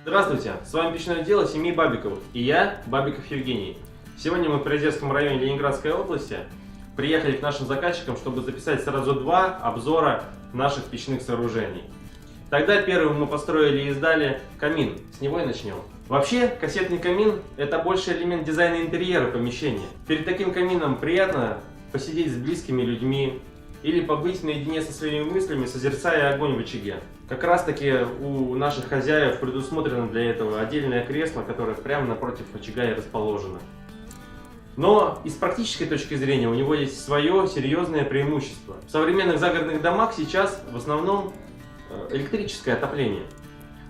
Здравствуйте, с вами печное дело семьи Бабиковых и я, Бабиков Евгений. Сегодня мы в Приозерском районе Ленинградской области приехали к нашим заказчикам, чтобы записать сразу два обзора наших печных сооружений. Тогда первым мы построили и сдали камин, с него и начнем. Вообще, кассетный камин – это больше элемент дизайна интерьера помещения. Перед таким камином приятно посидеть с близкими людьми или побыть наедине со своими мыслями, созерцая огонь в очаге. Как раз таки у наших хозяев предусмотрено для этого отдельное кресло, которое прямо напротив очага и расположено. Но и с практической точки зрения у него есть свое серьезное преимущество. В современных загородных домах сейчас в основном электрическое отопление.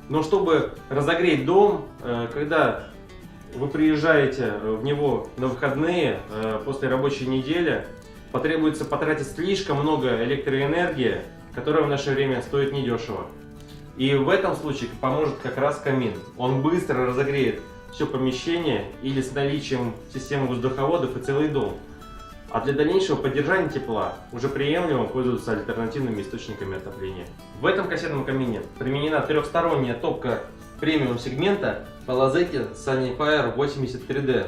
Но чтобы разогреть дом, когда вы приезжаете в него на выходные после рабочей недели, потребуется потратить слишком много электроэнергии, которая в наше время стоит недешево. И в этом случае поможет как раз камин. Он быстро разогреет все помещение или с наличием системы воздуховодов и целый дом. А для дальнейшего поддержания тепла уже приемлемо пользоваться альтернативными источниками отопления. В этом кассетном камине применена трехсторонняя топка премиум сегмента Palazzetti Sanifier 83D,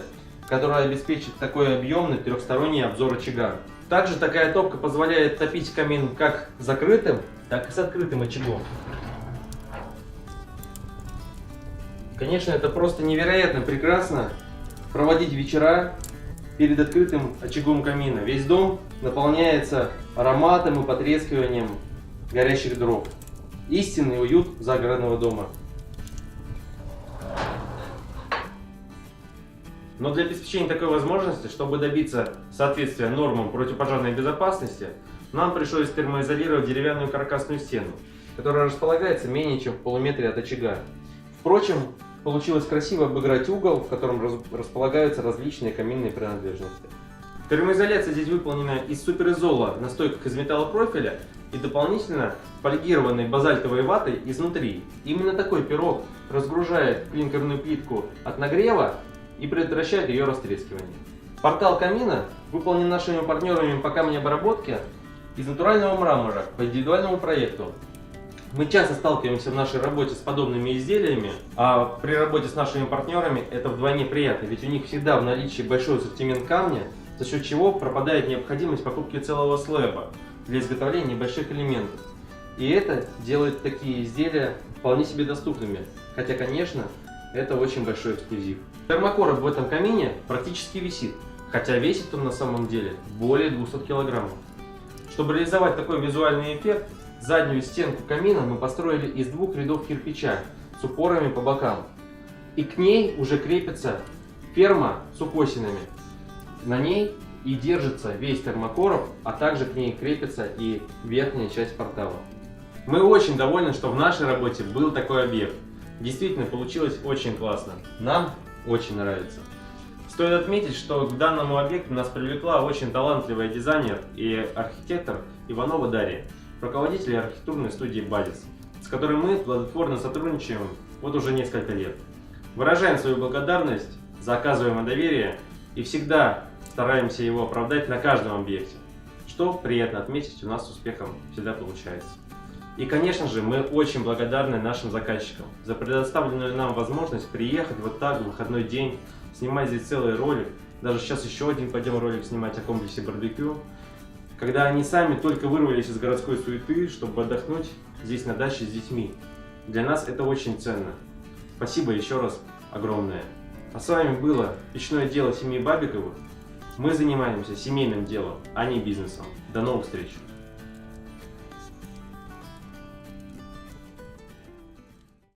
которая обеспечит такой объемный трехсторонний обзор очага. Также такая топка позволяет топить камин как закрытым, так и с открытым очагом. Конечно, это просто невероятно прекрасно проводить вечера перед открытым очагом камина. Весь дом наполняется ароматом и потрескиванием горящих дров. Истинный уют загородного дома. Но для обеспечения такой возможности, чтобы добиться соответствия нормам противопожарной безопасности, нам пришлось термоизолировать деревянную каркасную стену, которая располагается менее чем в полуметре от очага. Впрочем, получилось красиво обыграть угол, в котором располагаются различные каминные принадлежности. Термоизоляция здесь выполнена из суперизола на стойках из металлопрофиля и дополнительно фольгированной базальтовой ватой изнутри. Именно такой пирог разгружает клинкерную плитку от нагрева и предотвращает ее растрескивание. Портал камина выполнен нашими партнерами по камнеобработке из натурального мрамора по индивидуальному проекту. Мы часто сталкиваемся в нашей работе с подобными изделиями, а при работе с нашими партнерами это вдвойне приятно, ведь у них всегда в наличии большой ассортимент камня, за счет чего пропадает необходимость покупки целого слэба для изготовления небольших элементов. И это делает такие изделия вполне себе доступными, хотя, конечно, это очень большой эксклюзив. Термокороб в этом камине практически висит, хотя весит он на самом деле более 200 килограммов. Чтобы реализовать такой визуальный эффект, заднюю стенку камина мы построили из двух рядов кирпича с упорами по бокам. И к ней уже крепится ферма с укосинами. На ней и держится весь термокороб, а также к ней крепится и верхняя часть портала. Мы очень довольны, что в нашей работе был такой объект. Действительно получилось очень классно. Нам очень нравится. Стоит отметить, что к данному объекту нас привлекла очень талантливая дизайнер и архитектор Иванова Дарья, руководитель архитектурной студии «Базис», с которой мы плодотворно сотрудничаем вот уже несколько лет. Выражаем свою благодарность за оказываемое доверие и всегда стараемся его оправдать на каждом объекте, что приятно отметить, у нас с успехом всегда получается. И, конечно же, мы очень благодарны нашим заказчикам за предоставленную нам возможность приехать вот так в выходной день, снимать здесь целый ролик. Даже сейчас еще один пойдем ролик снимать о комплексе барбекю. Когда они сами только вырвались из городской суеты, чтобы отдохнуть здесь на даче с детьми. Для нас это очень ценно. Спасибо еще раз огромное. А с вами было печное дело семьи Бабиковых. Мы занимаемся семейным делом, а не бизнесом. До новых встреч!